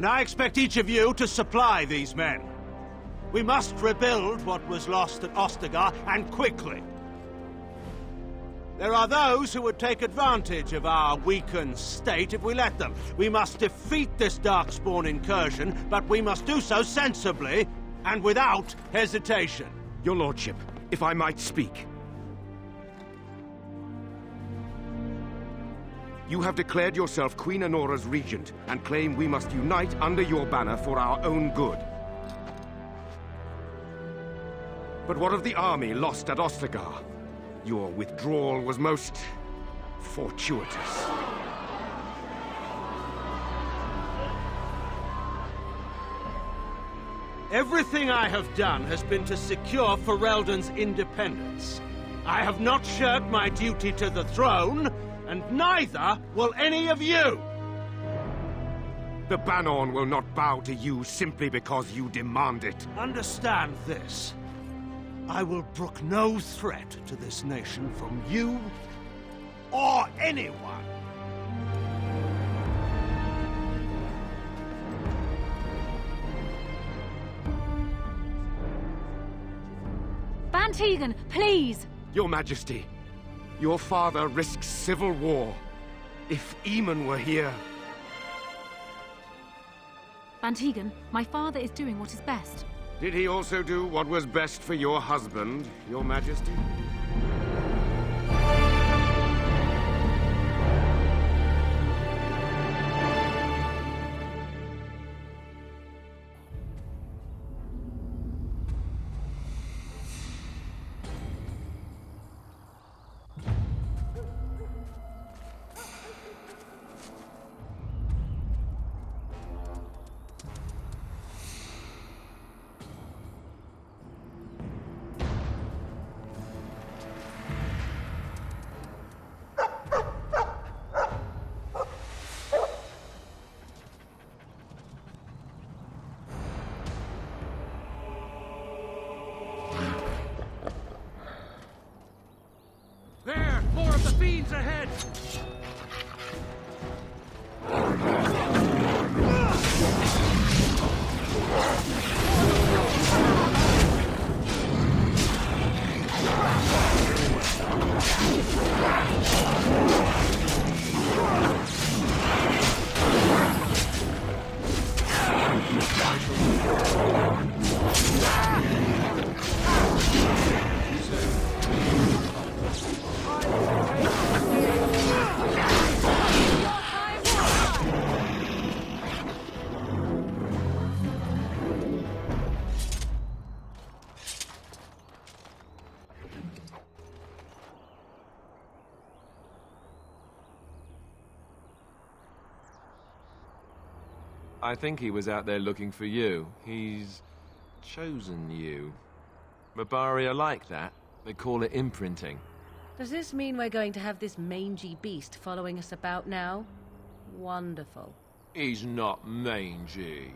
And I expect each of you to supply these men. We must rebuild what was lost at Ostagar, and quickly. There are those who would take advantage of our weakened state if we let them. We must defeat this Darkspawn incursion, but we must do so sensibly and without hesitation. Your Lordship, if I might speak. You have declared yourself Queen Anora's regent and claim we must unite under your banner for our own good. But what of the army lost at Ostagar? Your withdrawal was most fortuitous. Everything I have done has been to secure Ferelden's independence. I have not shirked my duty to the throne, and neither will any of you! The Banorn will not bow to you simply because you demand it. Understand this. I will brook no threat to this nation from you or anyone. Van Tegan, please! Your Majesty, your father risks civil war. If Eamon were here... Van Tegan, my father is doing what is best. Did he also do what was best for your husband, Your Majesty? There! More of the fiends ahead! I think he was out there looking for you. He's chosen you. Mabari are like that. They call it imprinting. Does this mean we're going to have this mangy beast following us about now? Wonderful. He's not mangy.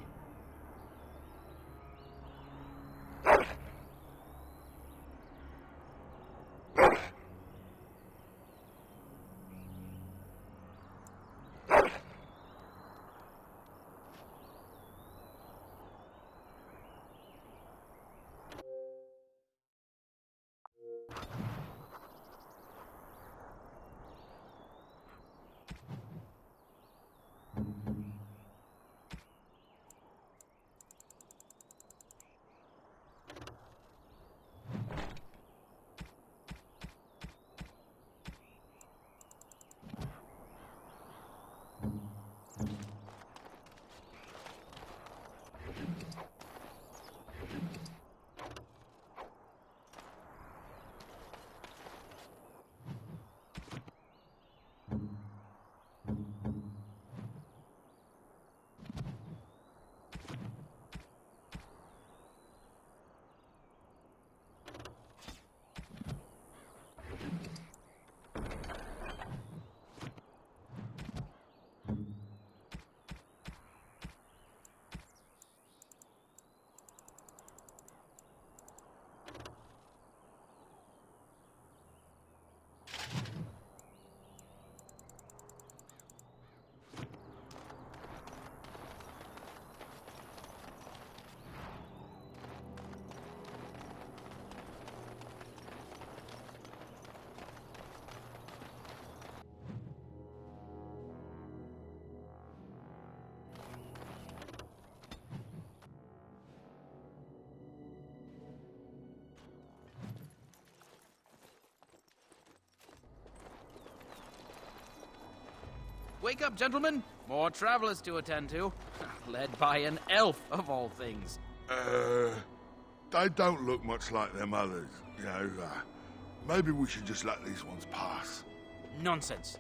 Wake up, gentlemen. More travelers to attend to. Led by an elf, of all things. They don't look much like them others, you know. Maybe we should just let these ones pass. Nonsense.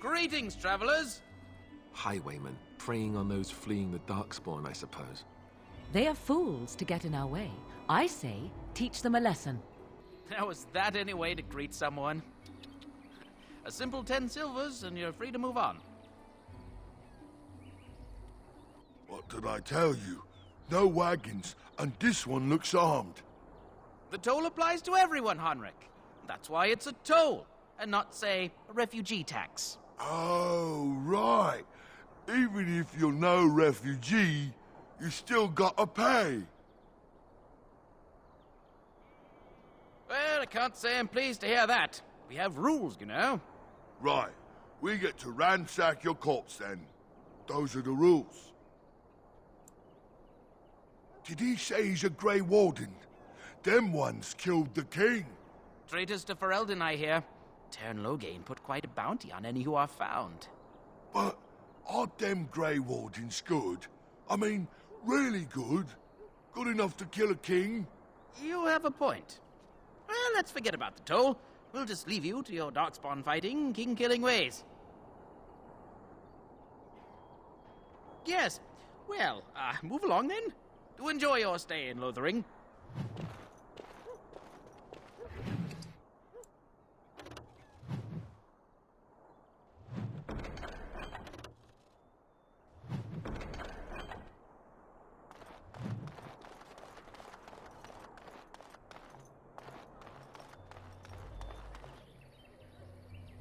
Greetings, travelers. Highwaymen, preying on those fleeing the Darkspawn, I suppose. They are fools to get in our way. I say, teach them a lesson. Now, is that any way to greet someone? A simple 10 silvers, and you're free to move on. What did I tell you? No wagons, and this one looks armed. The toll applies to everyone, Henrik. That's why it's a toll, and not, say, a refugee tax. Oh, right. Even if you're no refugee, you still gotta pay. Well, I can't say I'm pleased to hear that. We have rules, you know. Right. We get to ransack your corpse then. Those are the rules. Did he say he's a Grey Warden? Them ones killed the king. Traitors to Ferelden, I hear. Tern Loghain put quite a bounty on any who are found. But are them Grey Wardens good? I mean, really good? Good enough to kill a king? You have a point. Well, let's forget about the toll. We'll just leave you to your darkspawn fighting, king-killing ways. Yes. Well, move along then. Do enjoy your stay in Lothering.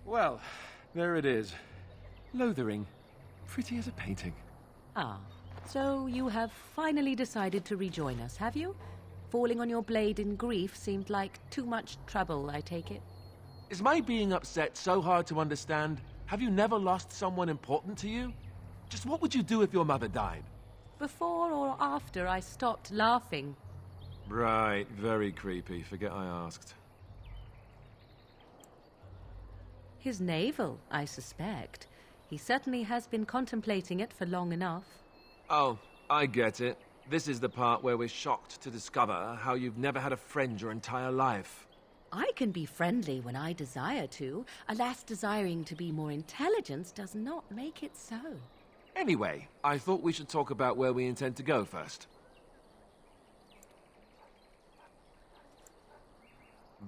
Well, there it is. Lothering. Pretty as a painting. Ah, so you have finally decided to rejoin us, have you? Falling on your blade in grief seemed like too much trouble, I take it. Is my being upset so hard to understand? Have you never lost someone important to you? Just what would you do if your mother died? Before or after I stopped laughing? Right, very creepy. Forget I asked. His navel, I suspect. He certainly has been contemplating it for long enough. Oh, I get it. This is the part where we're shocked to discover how you've never had a friend your entire life. I can be friendly when I desire to. Alas, desiring to be more intelligent does not make it so. Anyway, I thought we should talk about where we intend to go first.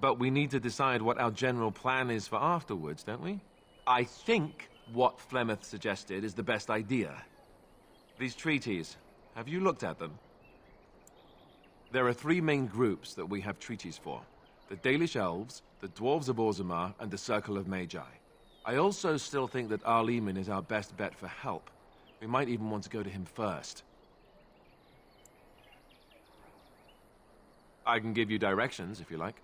But we need to decide what our general plan is for afterwards, don't we? I think what Flemeth suggested is the best idea. These treaties, have you looked at them? There are three main groups that we have treaties for. The Dalish Elves, the Dwarves of Orzammar, and the Circle of Magi. I also still think that Arleman is our best bet for help. We might even want to go to him first. I can give you directions, if you like.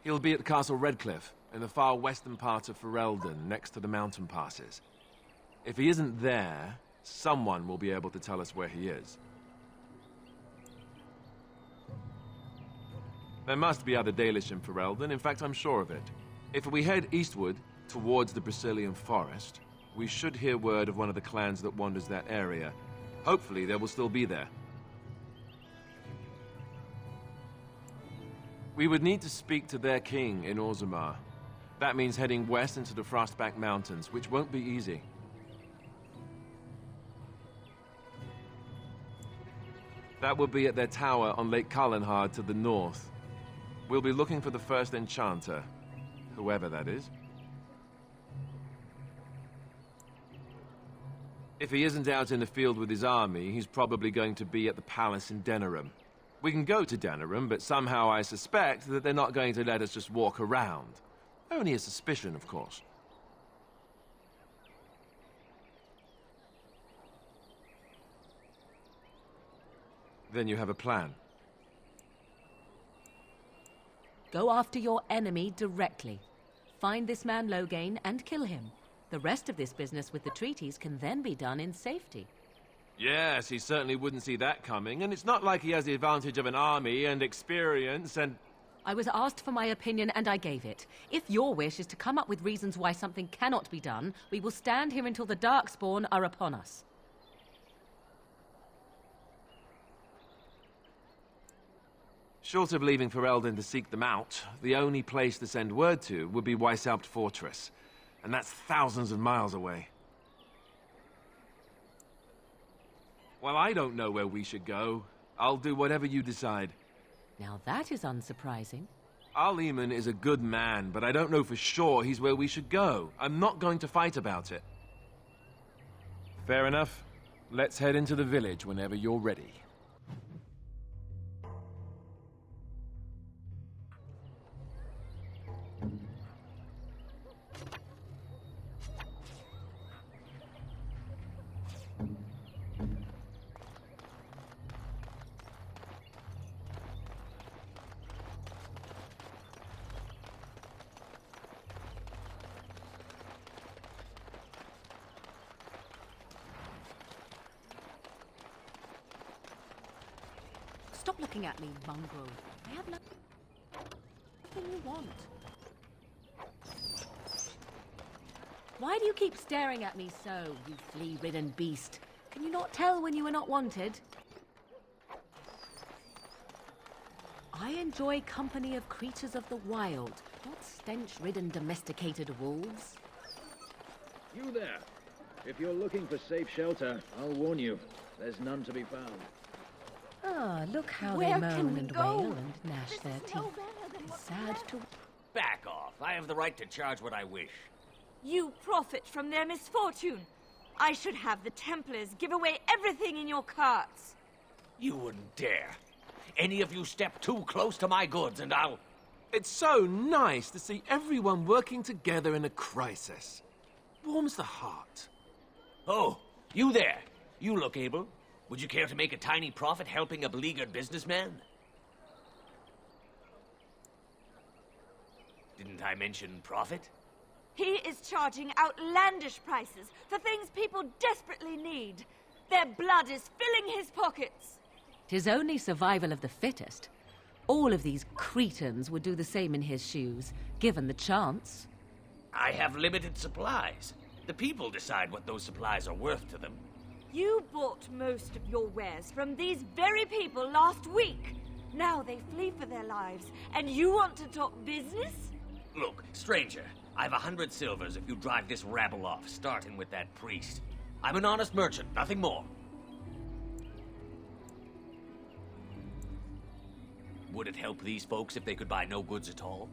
He'll be at Castle Redcliffe, in the far western part of Ferelden, next to the mountain passes. If he isn't there, someone will be able to tell us where he is. There must be other Dalish in Ferelden, in fact I'm sure of it. If we head eastward, towards the Brazilian forest, we should hear word of one of the clans that wanders that area. Hopefully they will still be there. We would need to speak to their king in Orzammar. That means heading west into the Frostback Mountains, which won't be easy. That would be at their tower on Lake Kallenhard to the north. We'll be looking for the first enchanter, whoever that is. If he isn't out in the field with his army, he's probably going to be at the palace in Denerim. We can go to Denerim, but somehow I suspect that they're not going to let us just walk around. Only a suspicion, of course. Then you have a plan. Go after your enemy directly. Find this man Loghain and kill him. The rest of this business with the treaties can then be done in safety. Yes, he certainly wouldn't see that coming, and it's not like he has the advantage of an army and experience and... I was asked for my opinion and I gave it. If your wish is to come up with reasons why something cannot be done, we will stand here until the Darkspawn are upon us. Short of leaving Ferelden to seek them out, the only place to send word to would be Weishaupt Fortress. And that's thousands of miles away. Well, I don't know where we should go. I'll do whatever you decide. Now that is unsurprising. Al-Eamon is a good man, but I don't know for sure he's where we should go. I'm not going to fight about it. Fair enough. Let's head into the village whenever you're ready. Stop looking at me, mongrel. I have nothing you want. Why do you keep staring at me so, you flea-ridden beast? Can you not tell when you are not wanted? I enjoy company of creatures of the wild, not stench-ridden domesticated wolves. You there. If you're looking for safe shelter, I'll warn you, there's none to be found. Ah, look how Where they can moan we and go? wail and gnash their teeth. It's sad to... Back off. I have the right to charge what I wish. You profit from their misfortune. I should have the Templars give away everything in your carts. You wouldn't dare. Any of you step too close to my goods and I'll... It's so nice to see everyone working together in a crisis. Warms the heart. Oh, you there. You look able. Would you care to make a tiny profit helping a beleaguered businessman? Didn't I mention profit? He is charging outlandish prices for things people desperately need. Their blood is filling his pockets. 'Tis only survival of the fittest. All of these cretins would do the same in his shoes, given the chance. I have limited supplies. The people decide what those supplies are worth to them. You bought most of your wares from these very people last week. Now they flee for their lives, and you want to talk business? Look, stranger, I've 100 silvers if you drive this rabble off, starting with that priest. I'm an honest merchant, nothing more. Would it help these folks if they could buy no goods at all?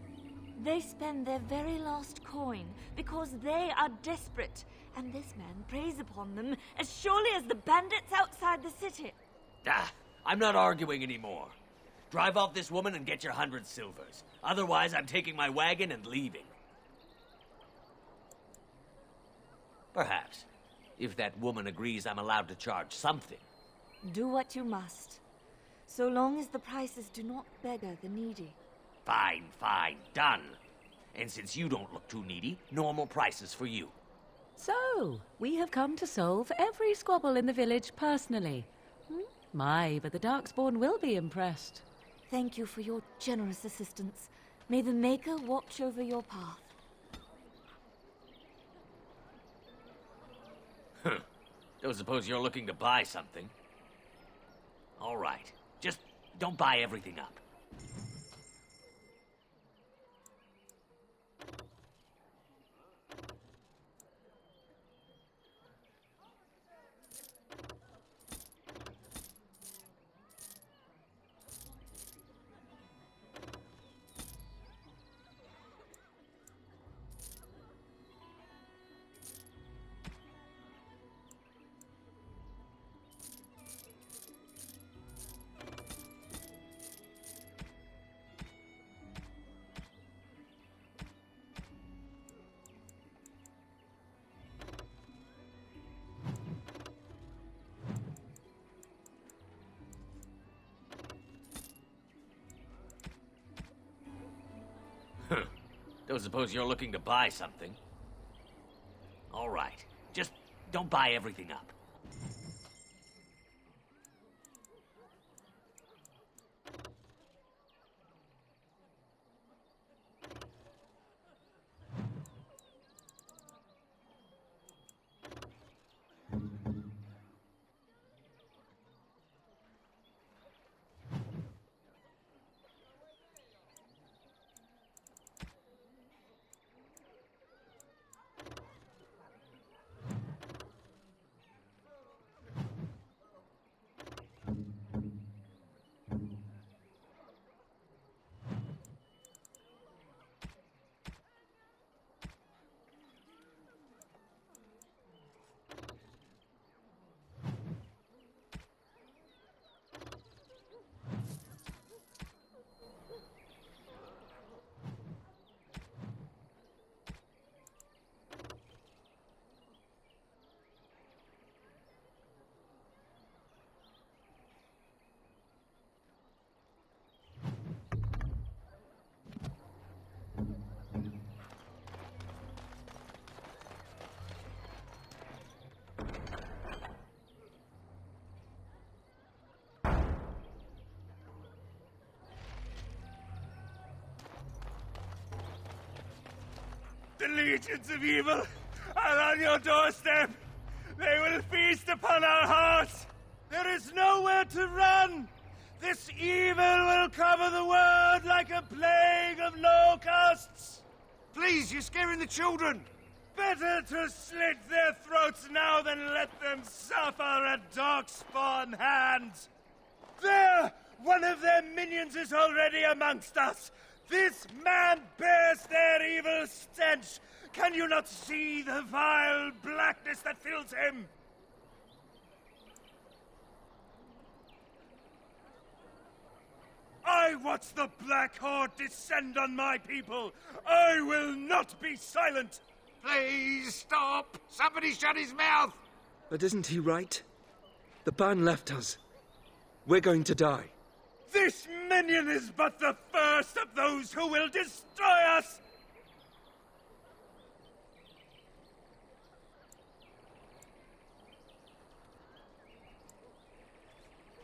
They spend their very last coin because they are desperate, and this man preys upon them as surely as the bandits outside the city. Ah, I'm not arguing anymore. Drive off this woman and get your 100 silvers. Otherwise, I'm taking my wagon and leaving. Perhaps, if that woman agrees I'm allowed to charge something. Do what you must, so long as the prices do not beggar the needy. Fine, fine, done. And since you don't look too needy, normal prices for you. So, we have come to solve every squabble in the village personally. My, but the Darkspawn will be impressed. Thank you for your generous assistance. May the Maker watch over your path. Don't suppose you're looking to buy something. All right. Just don't buy everything up. Don't suppose you're looking to buy something. All right. Just don't buy everything up. The legions of evil are on your doorstep. They will feast upon our hearts. There is nowhere to run. This evil will cover the world like a plague of locusts. Please, you're scaring the children. Better to slit their throats now than let them suffer at Darkspawn hands. There! One of their minions is already amongst us. This man bears their evil stench. Can you not see the vile blackness that fills him? I watch the Black Horde descend on my people. I will not be silent. Please stop! Somebody shut his mouth! But isn't he right? The ban left us. We're going to die. This minion is but the first of those who will destroy us!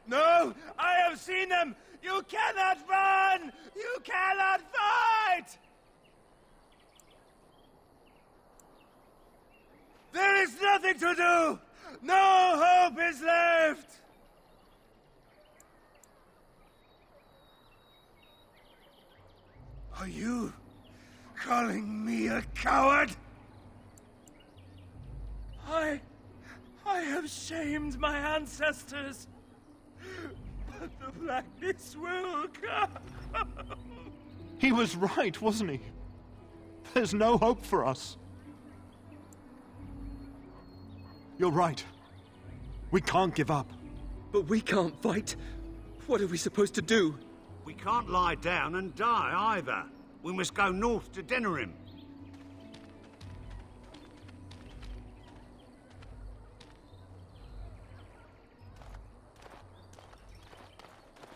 No! I have seen them! You cannot run! You cannot fight! There is nothing to do! No hope is left! Are you calling me a coward? I have shamed my ancestors, but the blackness will come. He was right, wasn't he? There's no hope for us. You're right. We can't give up. But we can't fight. What are we supposed to do? We can't lie down and die either. We must go north to Denerim.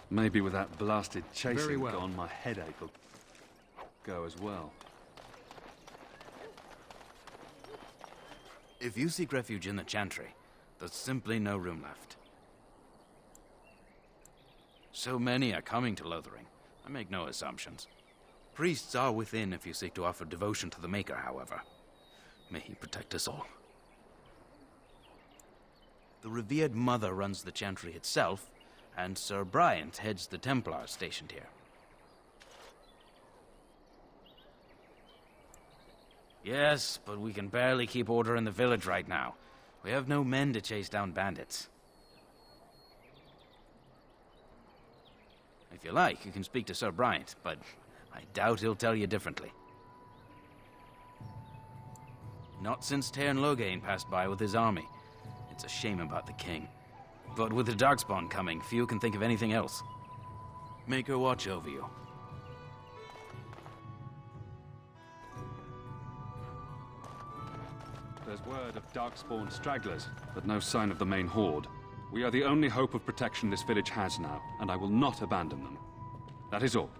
Maybe with that blasted chasing Very well. gone, my headache will go as well. If you seek refuge in the Chantry, there's simply no room left. So many are coming to Lothering. I make no assumptions. Priests are within if you seek to offer devotion to the Maker, however. May he protect us all. The revered Mother runs the Chantry itself, and Sir Bryant heads the Templars stationed here. Yes, but we can barely keep order in the village right now. We have no men to chase down bandits. If you like, you can speak to Sir Bryant, but I doubt he'll tell you differently. Not since Tairn Loghain passed by with his army. It's a shame about the king. But with the Darkspawn coming, few can think of anything else. Make her watch over you. There's word of Darkspawn stragglers, but no sign of the main horde. We are the only hope of protection this village has now, and I will not abandon them. That is all.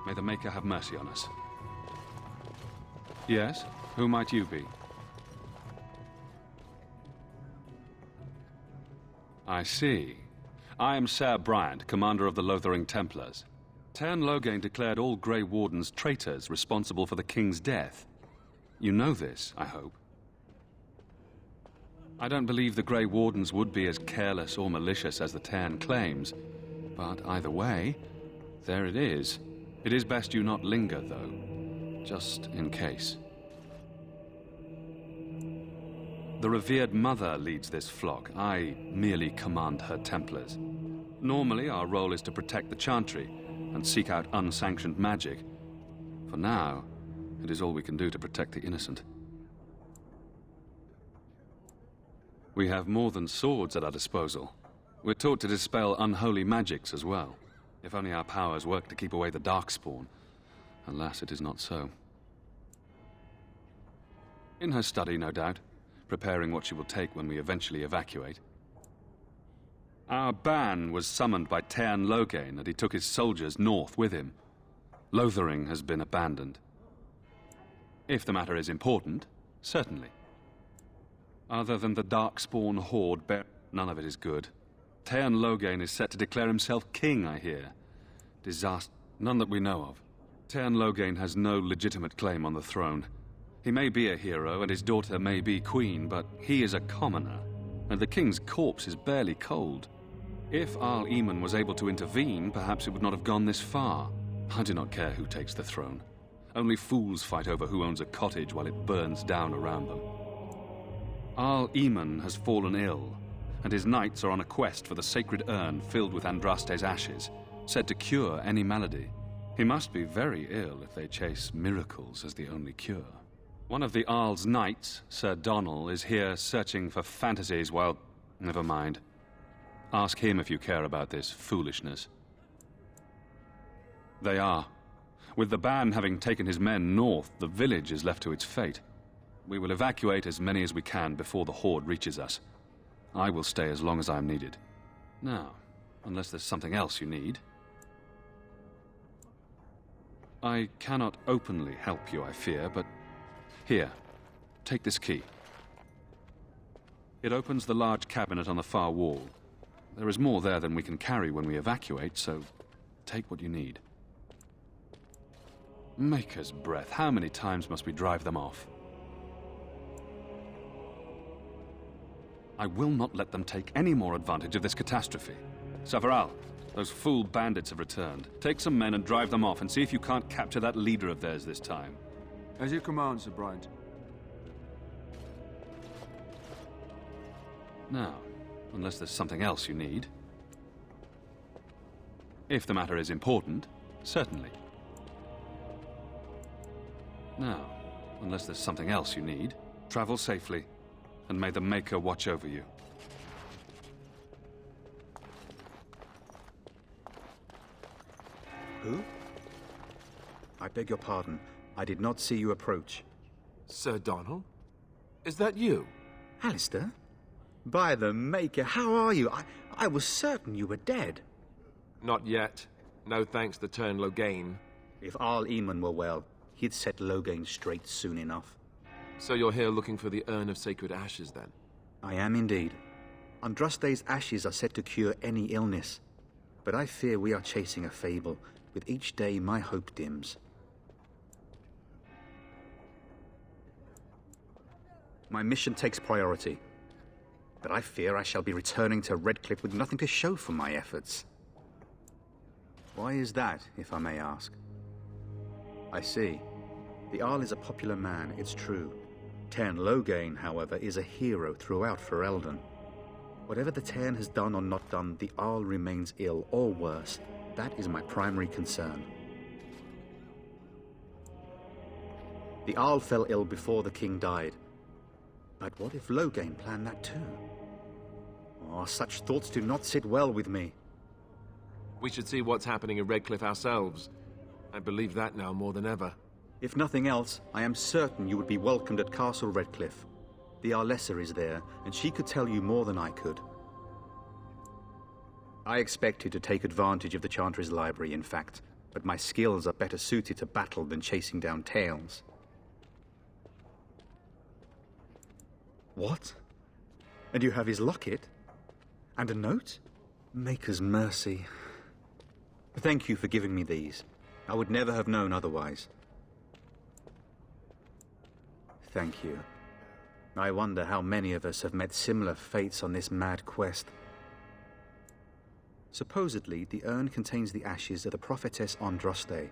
May the Maker have mercy on us. Yes? Who might you be? I see. I am Sir Bryant, commander of the Lothering Templars. Tairn Loghain declared all Grey Wardens traitors responsible for the king's death. You know this, I hope. I don't believe the Grey Wardens would be as careless or malicious as the Tairn claims, but either way, there it is. It is best you not linger, though, just in case. The revered Mother leads this flock. I merely command her Templars. Normally, our role is to protect the Chantry and seek out unsanctioned magic. For now, it is all we can do to protect the innocent. We have more than swords at our disposal. We're taught to dispel unholy magics as well. If only our powers work to keep away the Darkspawn. Alas, it is not so. In her study, no doubt, preparing what she will take when we eventually evacuate. Our ban was summoned by Tairn Loghain, and he took his soldiers north with him. Lothering has been abandoned. If the matter is important, certainly. Other than the Darkspawn horde, none of it is good. Tairn Loghain is set to declare himself king, I hear. Disaster. None that we know of. Tairn Loghain has no legitimate claim on the throne. He may be a hero and his daughter may be queen, but he is a commoner, and the king's corpse is barely cold. If Arl Eamon was able to intervene, perhaps it would not have gone this far. I do not care who takes the throne. Only fools fight over who owns a cottage while it burns down around them. Arl Eamon has fallen ill, and his knights are on a quest for the sacred urn filled with Andraste's ashes, said to cure any malady. He must be very ill if they chase miracles as the only cure. One of the Arl's knights, Sir Donnell, is here searching for fantasies while... Never mind. Ask him if you care about this foolishness. They are. With the ban having taken his men north, the village is left to its fate. We will evacuate as many as we can before the horde reaches us. I will stay as long as I am needed. Now, unless there's something else you need. I cannot openly help you, I fear, but... Here, take this key. It opens the large cabinet on the far wall. There is more there than we can carry when we evacuate, so take what you need. Maker's breath, how many times must we drive them off? I will not let them take any more advantage of this catastrophe. Savaral, those fool bandits have returned. Take some men and drive them off and see if you can't capture that leader of theirs this time. As you command, Sir Blight. Now, unless there's something else you need. If the matter is important, certainly. Now, unless there's something else you need, travel safely, and may the Maker watch over you. Who? I beg your pardon. I did not see you approach. Sir Donnell? Is that you? Alistair? By the Maker, how are you? I was certain you were dead. Not yet. No thanks to Turn Logain. If Arl Eamon were well, he'd set Logain straight soon enough. So you're here looking for the Urn of Sacred Ashes, then? I am indeed. Andraste's ashes are said to cure any illness. But I fear we are chasing a fable. With each day, my hope dims. My mission takes priority. But I fear I shall be returning to Redcliffe with nothing to show for my efforts. Why is that, if I may ask? I see. The Arl is a popular man, it's true. Tairn Logain, however, is a hero throughout Ferelden. Whatever the Tairn has done or not done, the Arl remains ill, or worse. That is my primary concern. The Arl fell ill before the king died. But what if Logain planned that too? Oh, such thoughts do not sit well with me. We should see what's happening in Redcliffe ourselves. I believe that now more than ever. If nothing else, I am certain you would be welcomed at Castle Redcliffe. The Arlessa is there, and she could tell you more than I could. I expected to take advantage of the Chantry's library, in fact, but my skills are better suited to battle than chasing down tales. What? And you have his locket? And a note? Maker's mercy. Thank you for giving me these. I would never have known otherwise. Thank you. I wonder how many of us have met similar fates on this mad quest. Supposedly, the urn contains the ashes of the prophetess Andraste.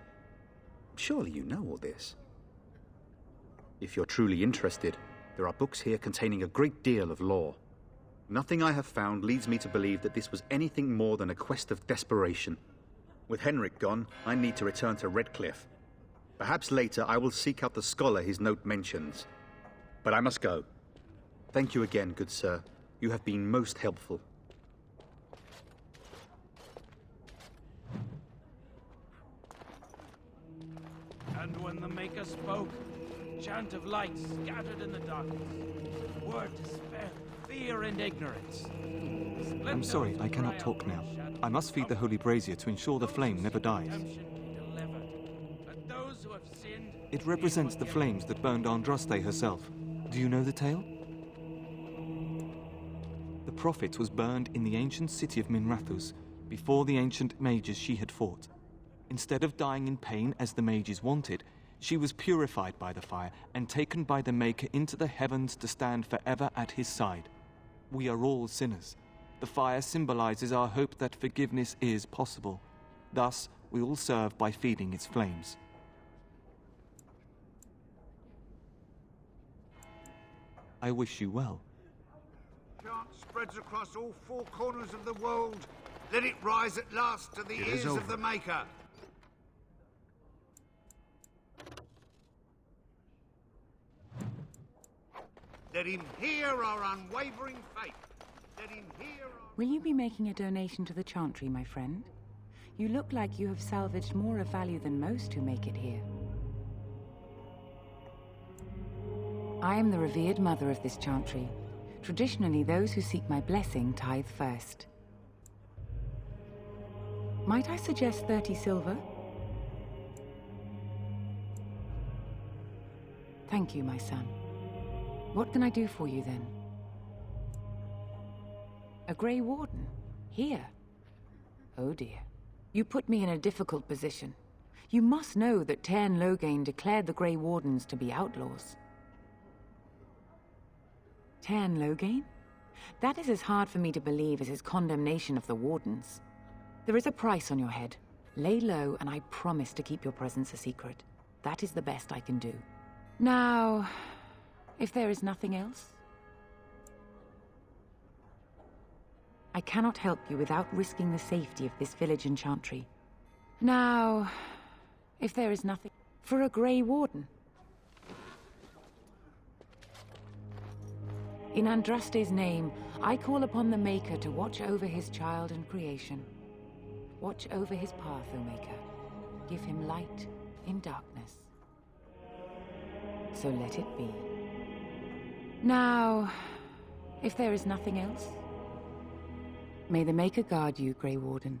Surely you know all this. If you're truly interested, there are books here containing a great deal of lore. Nothing I have found leads me to believe that this was anything more than a quest of desperation. With Henrik gone, I need to return to Redcliffe. Perhaps later I will seek out the scholar his note mentions. But I must go. Thank you again, good sir. You have been most helpful. And when the Maker spoke, chant of light scattered in the darkness. Word despair, fear and ignorance. I'm sorry, I cannot talk now. I must feed the holy brazier to ensure the flame never dies. It represents the flames that burned Andraste herself. Do you know the tale? The prophet was burned in the ancient city of Minrathous before the ancient mages she had fought. Instead of dying in pain as the mages wanted, She was purified by the fire and taken by the Maker into the heavens to stand forever at his side. We are all sinners. The fire symbolizes our hope that forgiveness is possible. Thus, we all serve by feeding its flames. I wish you well. Chant spreads across all four corners of the world. Let it rise at last to the ears of the Maker. Let him hear our unwavering faith. Let him hear our... Will you be making a donation to the Chantry, my friend? You look like you have salvaged more of value than most who make it here. I am the revered mother of this Chantry. Traditionally, those who seek my blessing tithe first. Might I suggest 30 silver? Thank you, my son. What can I do for you, then? A Grey Warden? Here? Oh, dear. You put me in a difficult position. You must know that Tairn Loghain declared the Grey Wardens to be outlaws. Tairn Loghain? That is as hard for me to believe as his condemnation of the Wardens. There is a price on your head. Lay low, and I promise to keep your presence a secret. That is the best I can do. Now, if there is nothing else, I cannot help you without risking the safety of this village and Chantry. Now, if there is nothing... For a Grey Warden. In Andraste's name, I call upon the Maker to watch over his child and creation. Watch over his path, O Maker. Give him light in darkness. So let it be. Now, if there is nothing else, may the Maker guard you, Grey Warden.